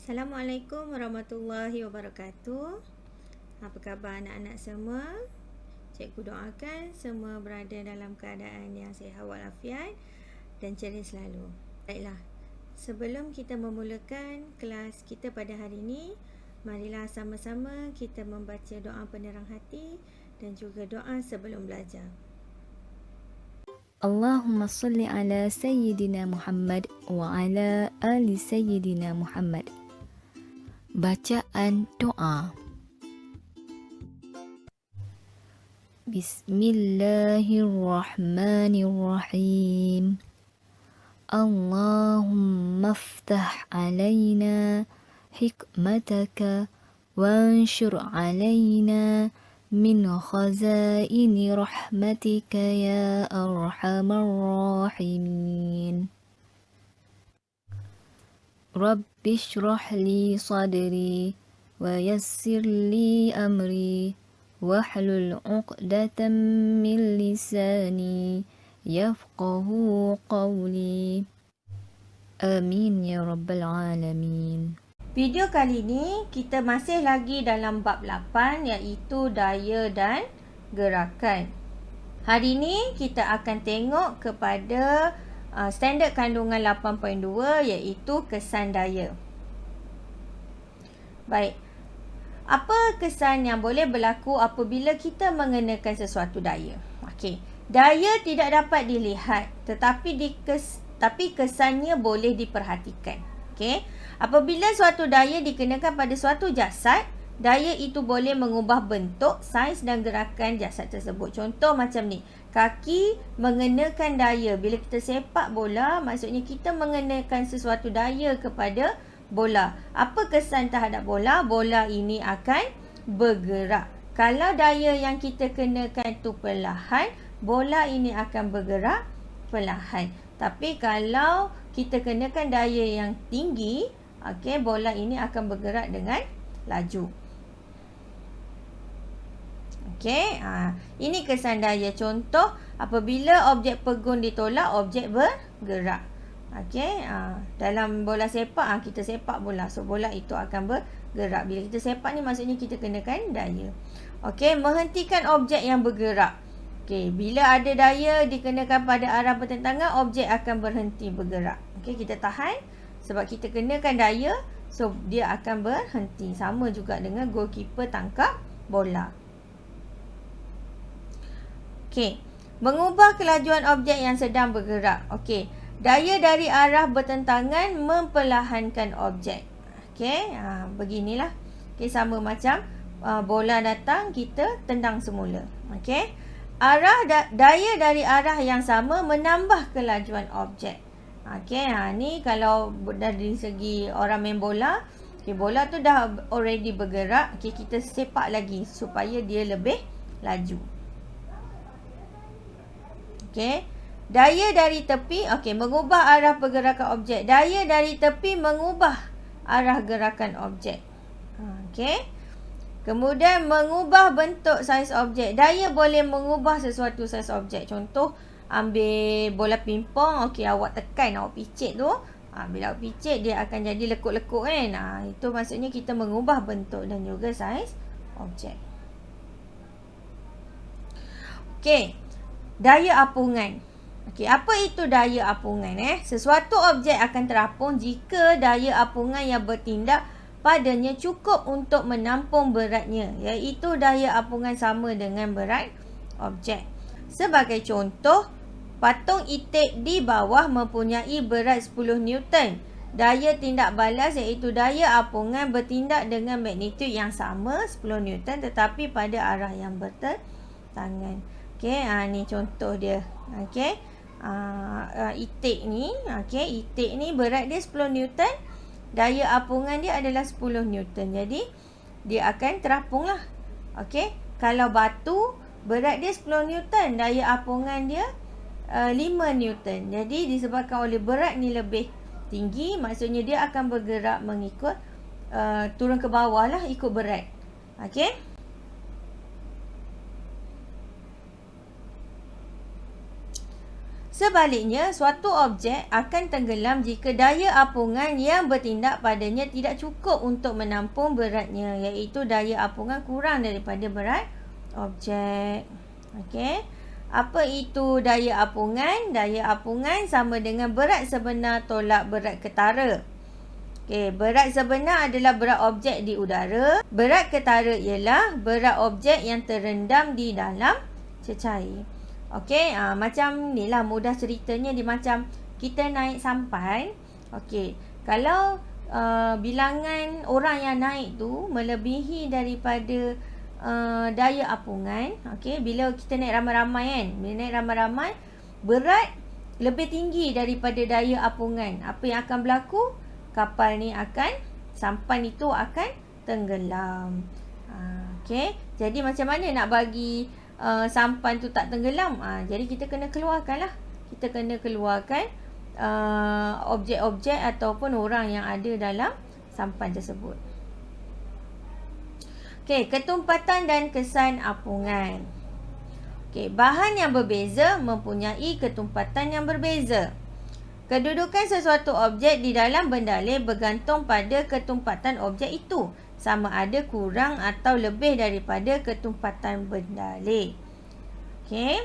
Assalamualaikum warahmatullahi wabarakatuh. Apa khabar anak-anak semua? Cikgu doakan semua berada dalam keadaan yang sihat walafiat dan ceria selalu. Baiklah, sebelum kita memulakan kelas kita pada hari ini, marilah sama-sama kita membaca doa penerang hati dan juga doa sebelum belajar. Allahumma salli ala Sayyidina Muhammad wa ala ali Sayyidina Muhammad. Bacaan doa. Bismillahirrahmanirrahim. Allahumma aftah alaina hikmataka wanshur alaina min khazaini rahmatika ya arhamar rahimin. Rabbi shrah li sadri wa yassir li amri wahlul 'uqdatam min lisani yafqahu qawli. Amin ya rabbal alamin. Video kali ini kita masih lagi dalam bab 8 iaitu daya dan gerakan. Hari ini kita akan tengok kepada standard kandungan 8.2 iaitu kesan daya. Baik. Apa kesan yang boleh berlaku apabila kita mengenakan sesuatu daya? Okey. Daya tidak dapat dilihat tetapi kesannya boleh diperhatikan. Okey. Apabila suatu daya dikenakan pada suatu jasad, daya itu boleh mengubah bentuk, saiz dan gerakan jasad tersebut. Contoh macam ni. Kaki mengenakan daya. Bila kita sepak bola, maksudnya kita mengenakan sesuatu daya kepada bola. Apa kesan terhadap bola? Bola ini akan bergerak. Kalau daya yang kita kenakan itu perlahan, bola ini akan bergerak perlahan. Tapi kalau kita kenakan daya yang tinggi, okey, bola ini akan bergerak dengan laju. Okey, ini kesan daya. Contoh, apabila objek pegun ditolak, objek bergerak. Okey, dalam bola sepak, kita sepak bola. So, bola itu akan bergerak. Bila kita sepak ni, maksudnya kita kenakan daya. Okey, menghentikan objek yang bergerak. Okey, bila ada daya dikenakan pada arah bertentangan, objek akan berhenti bergerak. Okey, kita tahan sebab kita kenakan daya, so dia akan berhenti. Sama juga dengan goalkeeper tangkap bola. Okey, mengubah kelajuan objek yang sedang bergerak. Okey, daya dari arah bertentangan memperlahankan objek. Okey, beginilah. Okey, sama macam bola datang, kita tendang semula. Okey, daya dari arah yang sama menambah kelajuan objek. Okey, ni kalau dari segi orang main bola, okey, bola tu dah already bergerak. Okey, kita sepak lagi supaya dia lebih laju. Okey, daya dari tepi, okey, mengubah arah pergerakan objek. Daya dari tepi mengubah arah gerakan objek. Okey. Kemudian mengubah bentuk saiz objek. Daya boleh mengubah sesuatu saiz objek. Contoh, ambil bola pingpong, okey, awak tekan, awak picit tu. Bila awak picit, dia akan jadi lekuk-lekuk kan. Itu maksudnya kita mengubah bentuk dan juga saiz objek. Okey, daya apungan. Okey, apa itu daya apungan? Sesuatu objek akan terapung jika daya apungan yang bertindak padanya cukup untuk menampung beratnya, iaitu daya apungan sama dengan berat objek. Sebagai contoh, patung itik di bawah mempunyai berat 10 Newton. Daya tindak balas iaitu daya apungan bertindak dengan magnitud yang sama 10 Newton tetapi pada arah yang bertentangan. Okey, ni contoh dia. Okey. Itik ni, okey, itik ni berat dia 10 Newton. Daya apungan dia adalah 10 Newton. Jadi, dia akan terapunglah. Okey. Kalau batu, berat dia 10 Newton. Daya apungan dia 5 Newton. Jadi, disebabkan oleh berat ni lebih tinggi, maksudnya dia akan bergerak mengikut, turun ke bawah lah, ikut berat. Okey. Sebaliknya, suatu objek akan tenggelam jika daya apungan yang bertindak padanya tidak cukup untuk menampung beratnya, iaitu daya apungan kurang daripada berat objek. Okey. Apa itu daya apungan? Daya apungan sama dengan berat sebenar tolak berat ketara. Okey, berat sebenar adalah berat objek di udara. Berat ketara ialah berat objek yang terendam di dalam cecair. Okey, macam ni lah mudah ceritanya, dia macam kita naik sampan. Okey, kalau bilangan orang yang naik tu melebihi daripada daya apungan, okey, bila kita naik ramai-ramai kan, bila naik ramai-ramai, berat lebih tinggi daripada daya apungan. Apa yang akan berlaku? Kapal ni sampan itu akan tenggelam. Okey, jadi macam mana nak bagi sampan tu tak tenggelam? Jadi kita kena keluarkan lah. Kita kena keluarkan objek-objek ataupun orang yang ada dalam sampan tersebut. Okey, ketumpatan dan kesan apungan. Okey, bahan yang berbeza mempunyai ketumpatan yang berbeza. Kedudukan sesuatu objek di dalam bendalih bergantung pada ketumpatan objek itu, sama ada kurang atau lebih daripada ketumpatan bendalih. Okey.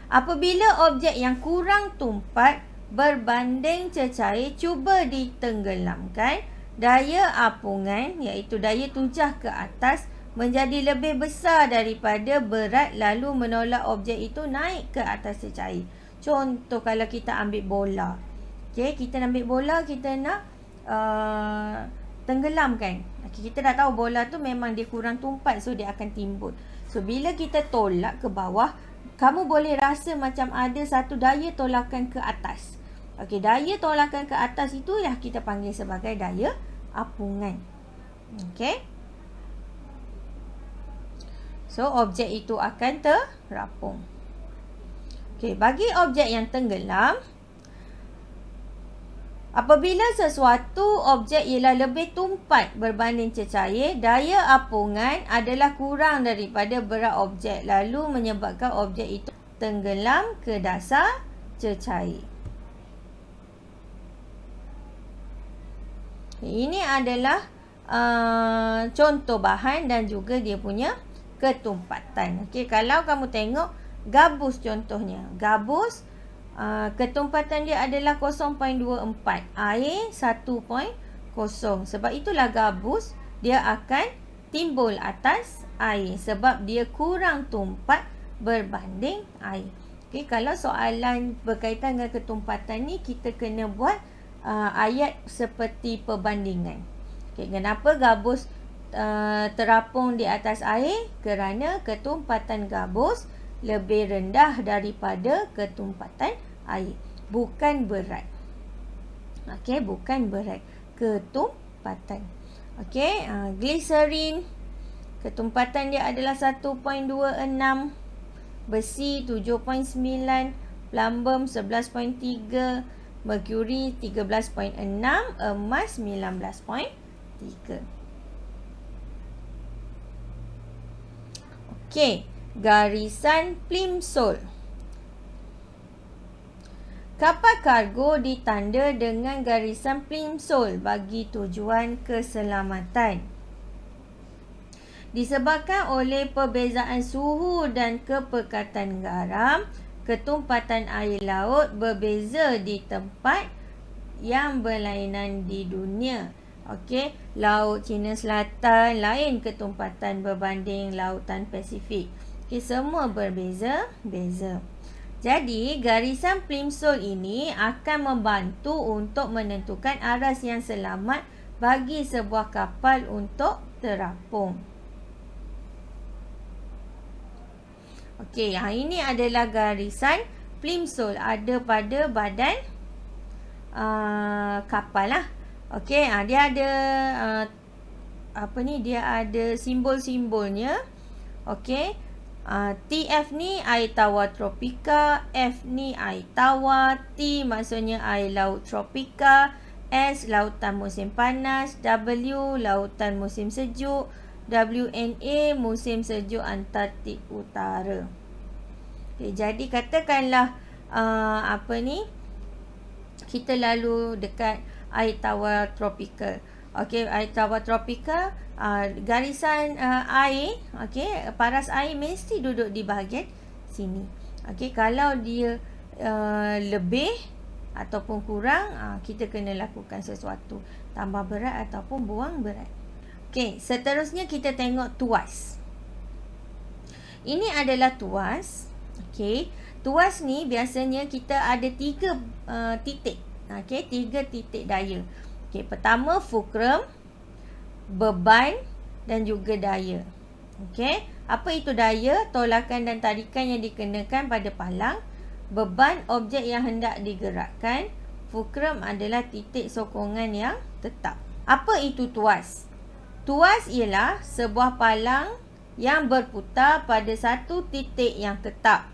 Apabila objek yang kurang tumpat berbanding cecair cuba ditenggelamkan, daya apungan iaitu daya tuncah ke atas menjadi lebih besar daripada berat lalu menolak objek itu naik ke atas cecair. Contoh kalau kita ambil bola. Okay, kita nak ambil bola, kita nak tenggelamkan. Okay, kita dah tahu bola tu memang dia kurang tumpat, so dia akan timbul. So bila kita tolak ke bawah, kamu boleh rasa macam ada satu daya tolakan ke atas. Okay, daya tolakan ke atas itu yang kita panggil sebagai daya apungan. Okay. So, objek itu akan terapung. Okey, bagi objek yang tenggelam, apabila sesuatu objek ialah lebih tumpat berbanding cecair, daya apungan adalah kurang daripada berat objek lalu menyebabkan objek itu tenggelam ke dasar cecair. Ini adalah contoh bahan dan juga dia punya ketumpatan. Okey, kalau kamu tengok gabus contohnya. Gabus ketumpatan dia adalah 0.24. Air 1.0. Sebab itulah gabus dia akan timbul atas air sebab dia kurang tumpat berbanding air. Okey, kalau soalan berkaitan dengan ketumpatan ni kita kena buat ayat seperti perbandingan. Okey, kenapa gabus terapung di atas air? Kerana ketumpatan gabus lebih rendah daripada ketumpatan air. Bukan berat. Okey, bukan berat. Ketumpatan. Okey, gliserin ketumpatan dia adalah 1.26, besi 7.9, plumbum 11.3, merkuri 13.6, emas 19.3. Okey, garisan plimsoll. Kapal kargo ditanda dengan garisan plimsoll bagi tujuan keselamatan. Disebabkan oleh perbezaan suhu dan kepekatan garam, ketumpatan air laut berbeza di tempat yang berlainan di dunia. Okey, Laut Cina Selatan lain ketumpatan berbanding Lautan Pasifik. Okey, semua berbeza-beza. Jadi, garisan plimsoll ini akan membantu untuk menentukan aras yang selamat bagi sebuah kapal untuk terapung. Okey, ini adalah garisan plimsoll ada pada badan kapal lah. Okey, dia ada dia ada simbol-simbolnya. Okey, TF ni air tawar tropika, F ni air tawar, T maksudnya air laut tropika, S lautan musim panas, W lautan musim sejuk, WNA musim sejuk Antartik Utara. Okay, jadi katakanlah kita lalu dekat air tawar tropikal. Okey, air tawar tropikal, garisan air, okey, paras air mesti duduk di bahagian sini. Okey, kalau dia lebih ataupun kurang, kita kena lakukan sesuatu, tambah berat ataupun buang berat. Okey, seterusnya kita tengok tuas. Ini adalah tuas. Okey, tuas ni biasanya kita ada 3 titik. Okey, 3 titik daya. Okey, pertama fulcrum, beban dan juga daya. Okey, apa itu daya? Tolakan dan tarikan yang dikenakan pada palang. Beban, objek yang hendak digerakkan. Fulcrum adalah titik sokongan yang tetap. Apa itu tuas? Tuas ialah sebuah palang yang berputar pada satu titik yang tetap.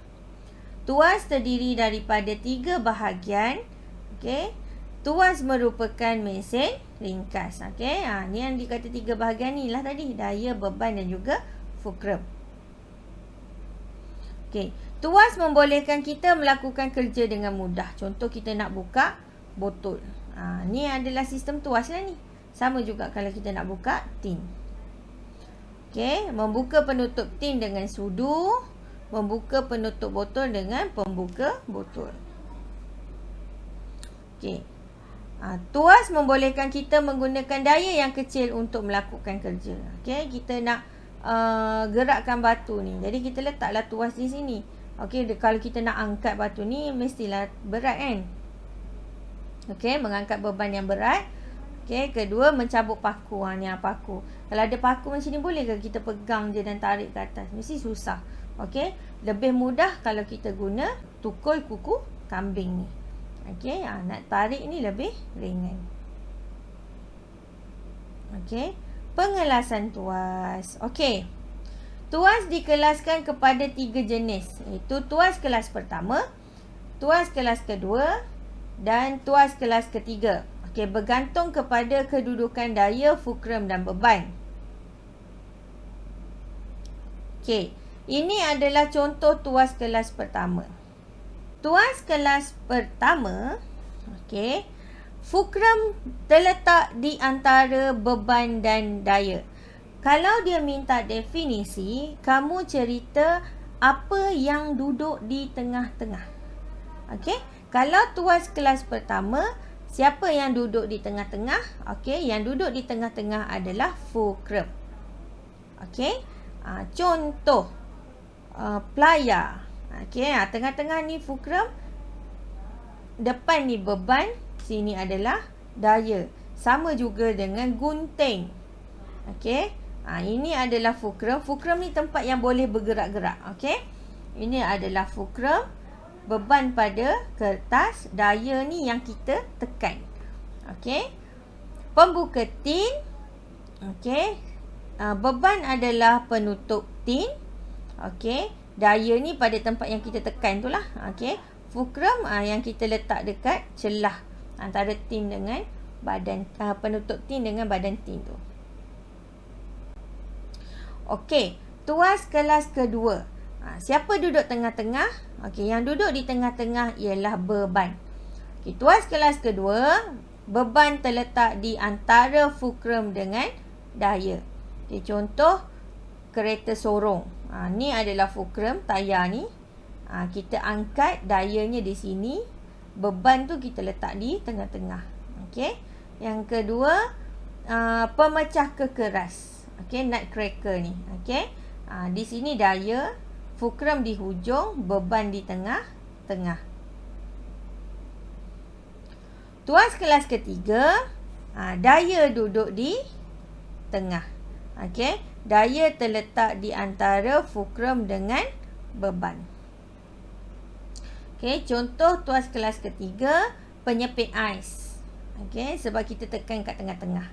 Tuas terdiri daripada 3 bahagian. Okey, tuas merupakan mesin ringkas. Okey, ni yang dikata 3 bahagian ni lah tadi, daya, beban dan juga fulcrum. Okey, tuas membolehkan kita melakukan kerja dengan mudah. Contoh kita nak buka botol. Ni adalah sistem tuas lah ni. Sama juga kalau kita nak buka tin. Okey, membuka penutup tin dengan sudu, membuka penutup botol dengan pembuka botol. Okey. Tuas membolehkan kita menggunakan daya yang kecil untuk melakukan kerja. Okey, kita nak gerakkan batu ni. Jadi kita letaklah tuas di sini. Okey, kalau kita nak angkat batu ni mestilah berat kan? Okey, mengangkat beban yang berat. Okey, kedua mencabut paku. Ni paku. Kalau ada paku macam ni boleh ke kita pegang je dan tarik ke atas? Mesti susah. Okey, lebih mudah kalau kita guna tukul kuku kambing ni. Okey, nak tarik ni lebih ringan. Okey, pengelasan tuas. Okey, tuas dikelaskan kepada 3 jenis, iaitu tuas kelas pertama, tuas kelas kedua dan tuas kelas ketiga. Okey, bergantung kepada kedudukan daya, fulcrum dan beban. Okey, ini adalah contoh tuas kelas pertama. Tuas kelas pertama, okey, fulcrum terletak di antara beban dan daya. Kalau dia minta definisi, kamu cerita apa yang duduk di tengah-tengah. Okey, kalau tuas kelas pertama, siapa yang duduk di tengah-tengah? Okey, yang duduk di tengah-tengah adalah fulcrum. Okey, contoh pelayar. Okey, tengah-tengah ni fulcrum, depan ni beban, sini adalah daya. Sama juga dengan gunting. Okey, ini adalah fulcrum. Fulcrum ni tempat yang boleh bergerak-gerak. Okey, ini adalah fulcrum, beban pada kertas, daya ni yang kita tekan. Okey, pembuka tin. Okey, beban adalah penutup tin. Okey, daya ni pada tempat yang kita tekan tu lah. Okey, fulcrum yang kita letak dekat celah antara tin dengan badan, penutup tin dengan badan tin tu. Okey, tuas kelas kedua. Siapa duduk tengah-tengah? Okey, yang duduk di tengah-tengah ialah beban. Okey, tuas kelas kedua, beban terletak di antara fulcrum dengan daya. Okey, contoh kereta sorong. Ni adalah fulcrum, tayar ni. Kita angkat, dayanya di sini. Beban tu kita letak di tengah-tengah. Okey. Yang kedua, pemecah kekeras. Okey, nutcracker ni. Okey. Di sini daya, fulcrum di hujung, beban di tengah-tengah. Tuas kelas ketiga, daya duduk di tengah. Okey. Daya terletak di antara fulcrum dengan beban. Okey, contoh tuas kelas ketiga, penyepit ais. Okey, sebab kita tekan kat tengah-tengah.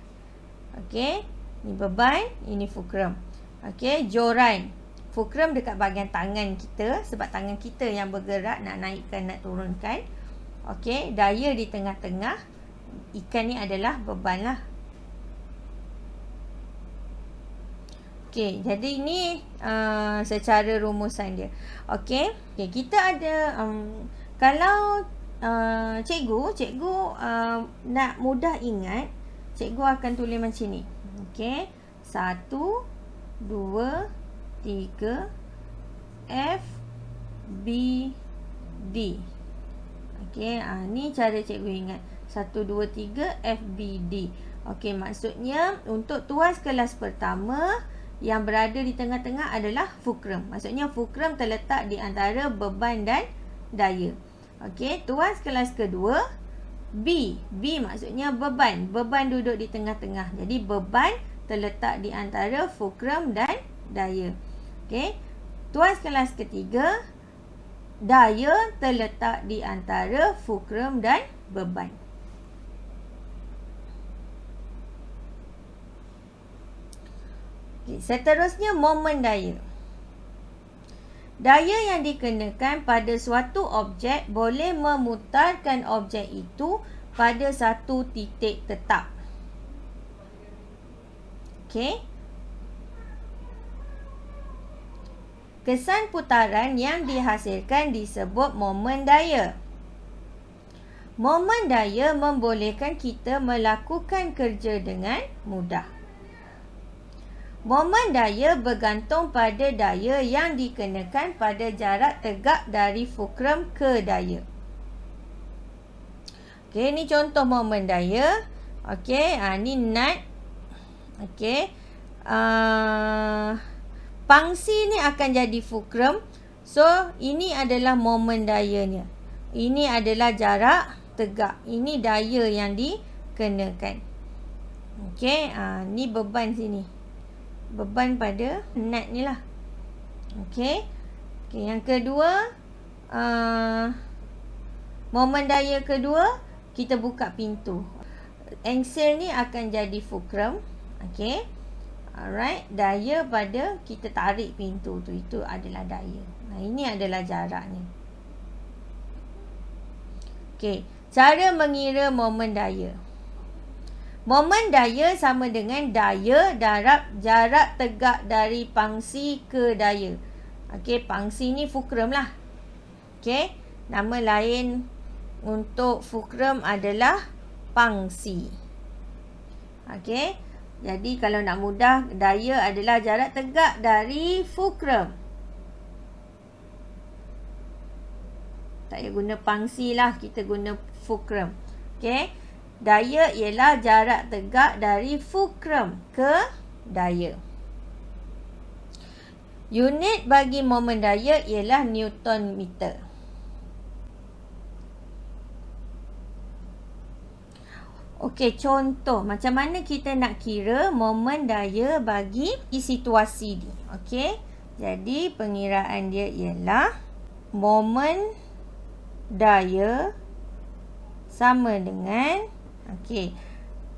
Okey, ni beban, ini fulcrum. Okey, joran. Fulcrum dekat bahagian tangan kita, sebab tangan kita yang bergerak nak naikkan, nak turunkan. Okey, daya di tengah-tengah. Ikan ni adalah beban lah. Okey, jadi ini secara rumusan dia. Okey, kita ada kalau cikgu nak mudah ingat, cikgu akan tulis macam ni. Okey, 1, 2, 3 F B D. Okey, ni cara cikgu ingat. 1, 2, 3 F B D. Okey, maksudnya untuk tuas kelas pertama yang berada di tengah-tengah adalah fulcrum. Maksudnya fulcrum terletak di antara beban dan daya. Okey, tuas kelas kedua B. B maksudnya beban. Beban duduk di tengah-tengah. Jadi beban terletak di antara fulcrum dan daya. Okey. Tuas kelas ketiga, daya terletak di antara fulcrum dan beban. Okay, seterusnya momen daya. Daya yang dikenakan pada suatu objek boleh memutarkan objek itu pada satu titik tetap. Okey. Kesan putaran yang dihasilkan disebut momen daya. Momen daya membolehkan kita melakukan kerja dengan mudah. Momen daya bergantung pada daya yang dikenakan pada jarak tegak dari fulcrum ke daya. Okey, ni contoh momen daya. Okey, ni nut. Okey. Pangsi ni akan jadi fulcrum. So, ini adalah momen dayanya. Ini adalah jarak tegak. Ini daya yang dikenakan. Okey, ni beban sini. Beban pada nut ni lah. Okey. Okey, yang kedua, momen daya kedua, kita buka pintu. Angsel ni akan jadi fulcrum. Okey. Alright, daya pada kita tarik pintu tu, itu adalah daya. Ini adalah jaraknya. Okey, cara mengira momen daya. Momen daya sama dengan daya darab jarak tegak dari pangsi ke daya. Okey, pangsi ni fulcrum lah. Okey, nama lain untuk fulcrum adalah pangsi. Okey, jadi kalau nak mudah, daya adalah jarak tegak dari fulcrum. Tak payah guna pangsi lah, kita guna fulcrum. Okey, daya ialah jarak tegak dari fulcrum ke daya. Unit bagi momen daya ialah Newton meter. Okey, contoh macam mana kita nak kira momen daya bagi situasi ni. Okey, jadi pengiraan dia ialah momen daya sama dengan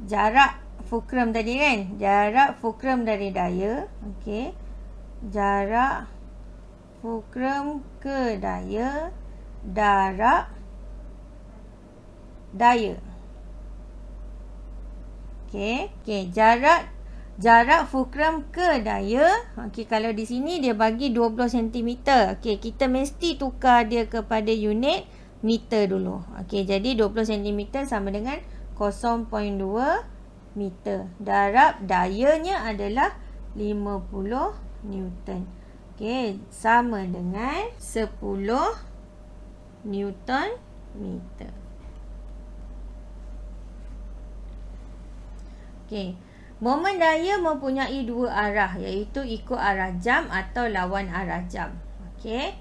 jarak fulcrum tadi kan? Jarak fulcrum dari daya. Okey. Jarak fulcrum ke daya darab daya. Okey. Okey, jarak fulcrum ke daya. Okey, kalau di sini dia bagi 20 cm. Okey, kita mesti tukar dia kepada unit meter dulu. Okey, jadi 20 cm sama dengan 0.2 meter. Darab dayanya adalah 50 Newton. Okey, sama dengan 10 Newton meter. Okey, momen daya mempunyai dua arah, iaitu ikut arah jam atau lawan arah jam. Okey,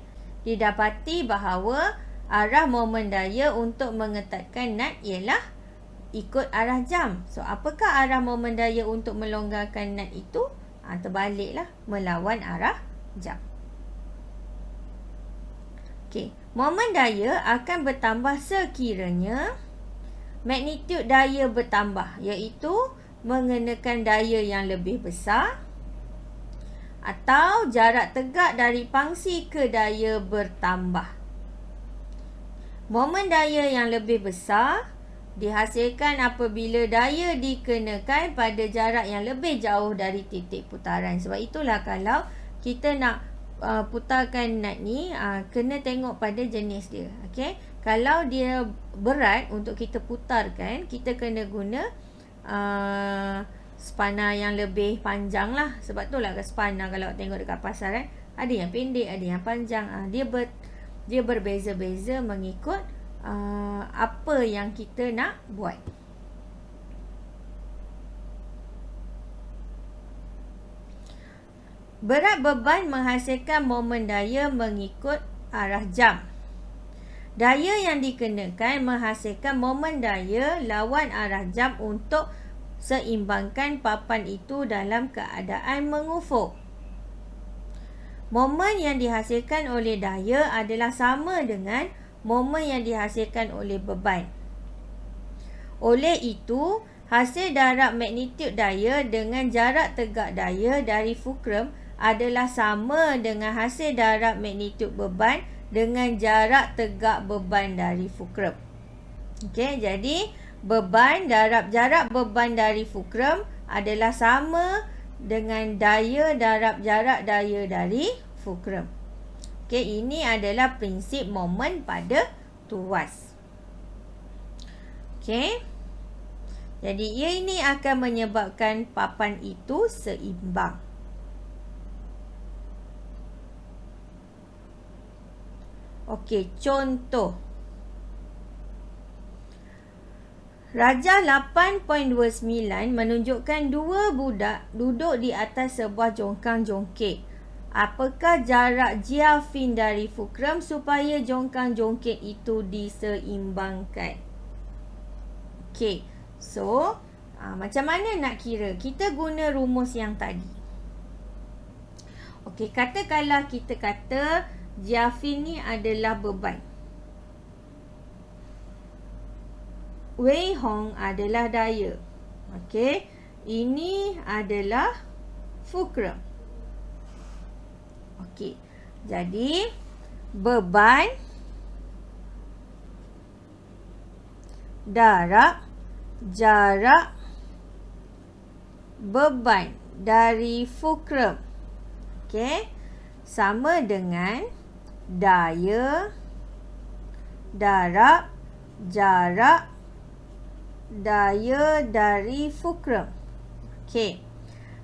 didapati bahawa arah momen daya untuk mengetatkan nut ialah ikut arah jam. So, apakah arah momen daya untuk melonggarkan nut itu? Terbaliklah, melawan arah jam. Okey, momen daya akan bertambah sekiranya magnitud daya bertambah, iaitu mengenakan daya yang lebih besar, atau jarak tegak dari pangsi ke daya bertambah. Momen daya yang lebih besar dihasilkan apabila daya dikenakan pada jarak yang lebih jauh dari titik putaran. Sebab itulah kalau kita nak putarkan nut ni, kena tengok pada jenis dia. Okey, kalau dia berat untuk kita putarkan, kita kena guna spana yang lebih panjang lah. Sebab tu lah spana kalau tengok dekat pasar ada yang pendek, ada yang panjang. Dia berbeza-beza mengikut apa yang kita nak buat. Berat beban menghasilkan momen daya mengikut arah jam. Daya yang dikenakan menghasilkan momen daya lawan arah jam untuk seimbangkan papan itu dalam keadaan mengufuk. Momen yang dihasilkan oleh daya adalah sama dengan momen yang dihasilkan oleh beban. Oleh itu, hasil darab magnitud daya dengan jarak tegak daya dari fulcrum adalah sama dengan hasil darab magnitud beban dengan jarak tegak beban dari fulcrum. Okey, jadi beban darab jarak beban dari fulcrum adalah sama dengan daya darab jarak daya dari fulcrum. Okey, ini adalah prinsip momen pada tuas. Okey. Jadi ini akan menyebabkan papan itu seimbang. Okey, contoh. Rajah 8.29 menunjukkan dua budak duduk di atas sebuah jongkang jongkit. Apakah jarak jiafin dari fulcrum supaya jongkang jongkit itu diseimbangkan? Okey, so macam mana nak kira? Kita guna rumus yang tadi. Okey, katakanlah kita kata jiafin ni adalah beban. Wei Hong adalah daya. Okey, ini adalah fulcrum. Okey, jadi beban darab jarak beban dari fulcrum. Okey, sama dengan daya darab jarak daya dari fulcrum. Okey,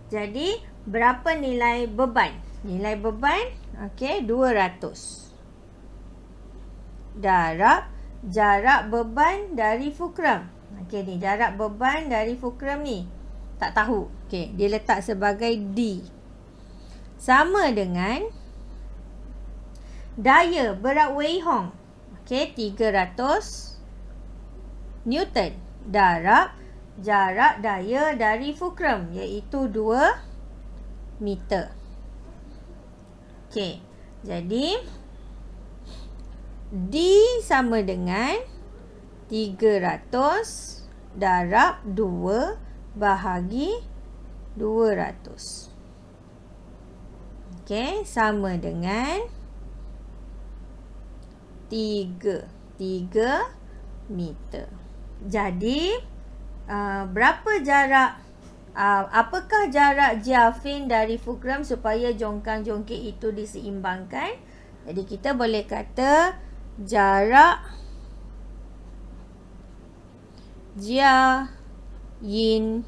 jadi berapa nilai beban? Nilai beban, okey, 200. Darab jarak beban dari fulcrum. Okey, ni jarak beban dari fulcrum ni. Tak tahu. Okey, dia letak sebagai D. Sama dengan daya berat Wei Hong. Okey, 300 Newton. Darab jarak daya dari fulcrum, iaitu 2 meter. Okey, jadi D sama dengan 300 darab 2 bahagi 200. Okey, sama dengan 3 meter. Jadi berapa jarak, apakah jarak jiafin dari fulcrum supaya jongkang jongkit itu diseimbangkan? Jadi kita boleh kata jarak jiayin,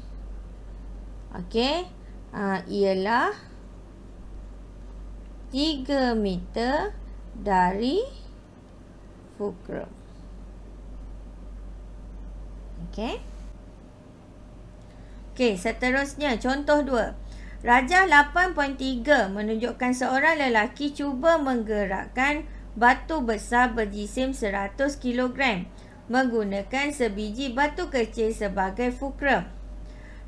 okey, ialah 3 meter dari fulcrum. Okey. Okey, seterusnya contoh 2. Rajah 8.3 menunjukkan seorang lelaki cuba menggerakkan batu besar berjisim 100 kg menggunakan sebiji batu kecil sebagai fulcrum.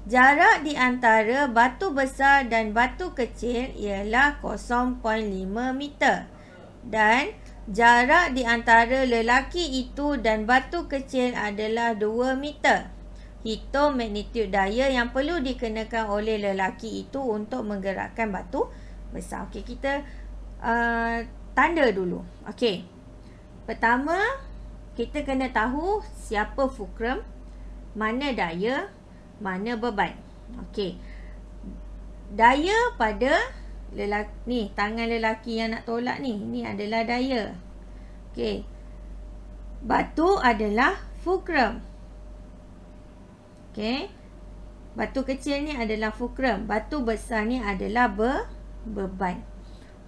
Jarak di antara batu besar dan batu kecil ialah 0.5 meter dan jarak di antara lelaki itu dan batu kecil adalah 2 meter. Hitung magnitud daya yang perlu dikenakan oleh lelaki itu untuk menggerakkan batu besar. Okey, kita tanda dulu. Okey, pertama kita kena tahu siapa fulcrum, mana daya, mana beban. Okey. Daya pada lelaki ni, tangan lelaki yang nak tolak ni, ini adalah daya. Okey. Batu adalah fulcrum. Okey. Batu kecil ni adalah fulcrum. Batu besar ni adalah beban.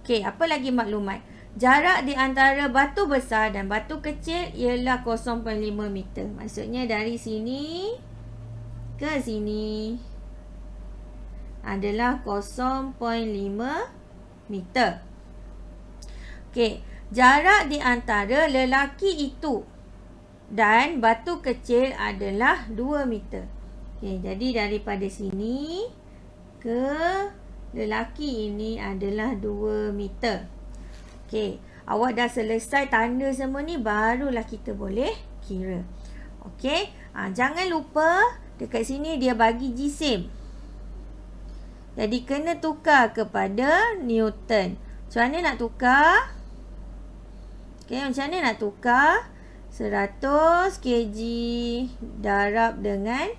Okey, apa lagi maklumat? Jarak di antara batu besar dan batu kecil ialah 0.5 meter. Maksudnya dari sini ke sini adalah 0.5 meter. Okey, jarak di antara lelaki itu dan batu kecil adalah 2 meter. Okey, jadi daripada sini ke lelaki ini adalah 2 meter. Okey, awak dah selesai tanda semua ni, barulah kita boleh kira. Okey, jangan lupa dekat sini dia bagi jisim. Jadi kena tukar kepada Newton. Macam mana nak tukar? Okey, macam mana nak tukar? 100 kg darab dengan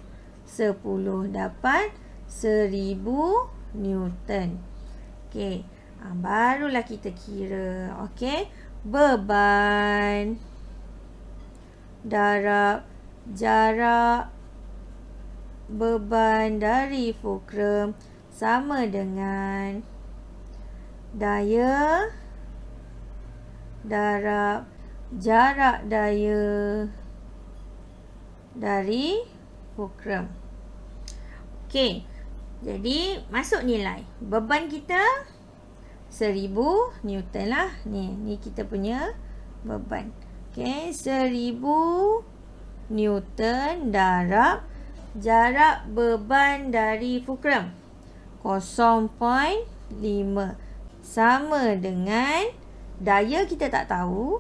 10 dapat 1000 Newton. Okey, barulah kita kira. Okey, beban darab jarak beban dari fulcrum sama dengan daya darab jarak daya dari fulcrum. Okey, jadi masuk nilai. Beban kita 1000 Newton lah. Ni kita punya beban. Okey, 1000 Newton darab jarak beban dari fulcrum 0.5 sama dengan daya kita tak tahu,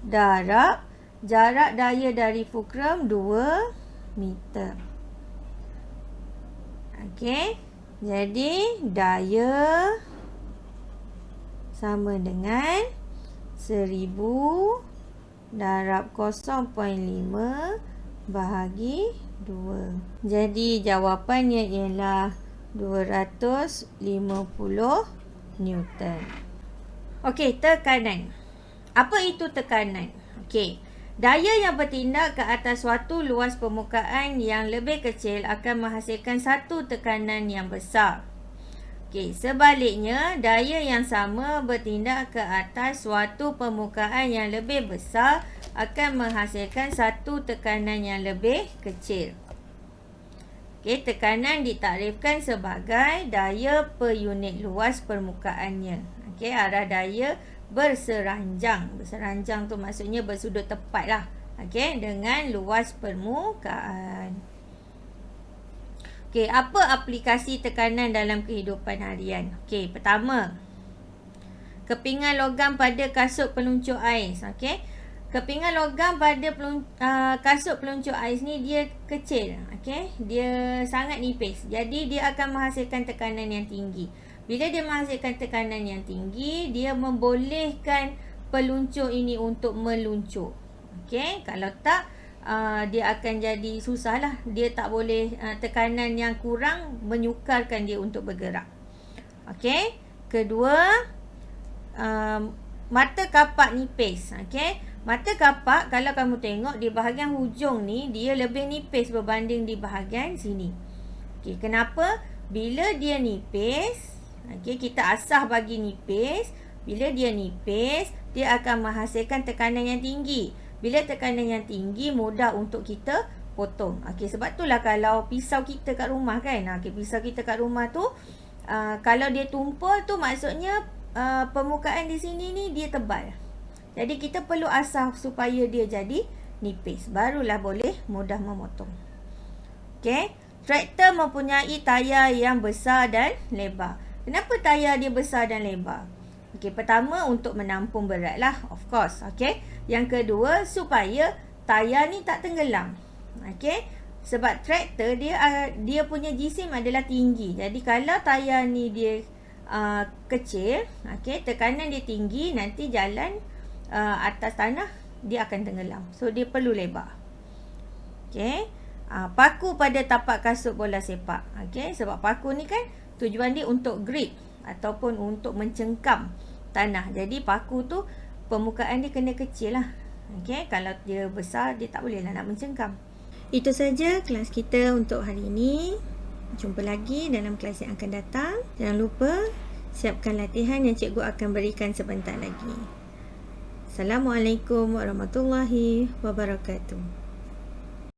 darab jarak daya dari fulcrum 2 meter. Okey, jadi daya sama dengan 1000 darab 0.5 bahagi 2. Jadi jawapannya ialah 250 Newton. Okey, tekanan. Apa itu tekanan? Okey, daya yang bertindak ke atas suatu luas permukaan yang lebih kecil akan menghasilkan satu tekanan yang besar. Okey, sebaliknya, daya yang sama bertindak ke atas suatu permukaan yang lebih besar akan menghasilkan satu tekanan yang lebih kecil. Okey, tekanan ditakrifkan sebagai daya per unit luas permukaannya. Okey, arah daya berseranjang. Berseranjang tu maksudnya bersudut tepat lah. Okey, dengan luas permukaan. Okey, apa aplikasi tekanan dalam kehidupan harian? Okey, pertama, kepingan logam pada kasut peluncur ais. Okey, kepingan logam pada kasut peluncur ais ni dia kecil. Okey, dia sangat nipis. Jadi dia akan menghasilkan tekanan yang tinggi. Bila dia menghasilkan tekanan yang tinggi, dia membolehkan peluncur ini untuk meluncur. Okey, kalau tak dia akan jadi susah lah. Dia tak boleh, tekanan yang kurang menyukarkan dia untuk bergerak. Okey, kedua, mata kapak nipis. Okey, mata kapak kalau kamu tengok di bahagian hujung ni, dia lebih nipis berbanding di bahagian sini. Okey, kenapa? Bila dia nipis, okey, kita asah bagi nipis. Bila dia nipis, dia akan menghasilkan tekanan yang tinggi. Bila tekanan yang tinggi, mudah untuk kita potong. Okey, sebab itulah kalau pisau kita kat rumah kan, okey, pisau kita kat rumah tu, kalau dia tumpul tu maksudnya permukaan di sini ni dia tebal. Jadi kita perlu asah supaya dia jadi nipis, barulah boleh mudah memotong. Okey, traktor mempunyai tayar yang besar dan lebar. Kenapa tayar dia besar dan lebar? Okey, pertama untuk menampung berat lah, of course. Okey, yang kedua supaya tayar ni tak tenggelam. Okey, sebab traktor dia punya jisim adalah tinggi. Jadi kalau tayar ni dia kecil, okey, tekanan dia tinggi, nanti jalan atas tanah, dia akan tenggelam. So dia perlu lebar. Okey. Paku pada tapak kasut bola sepak. Okey, sebab paku ni kan tujuan dia untuk grip ataupun untuk mencengkam tanah. Jadi paku tu permukaan dia kena kecil lah. Okey, kalau dia besar dia tak boleh lah nak mencengkam. Itu saja kelas kita untuk hari ini. Jumpa lagi dalam kelas yang akan datang. Jangan lupa siapkan latihan yang cikgu akan berikan sebentar lagi. Assalamualaikum warahmatullahi wabarakatuh.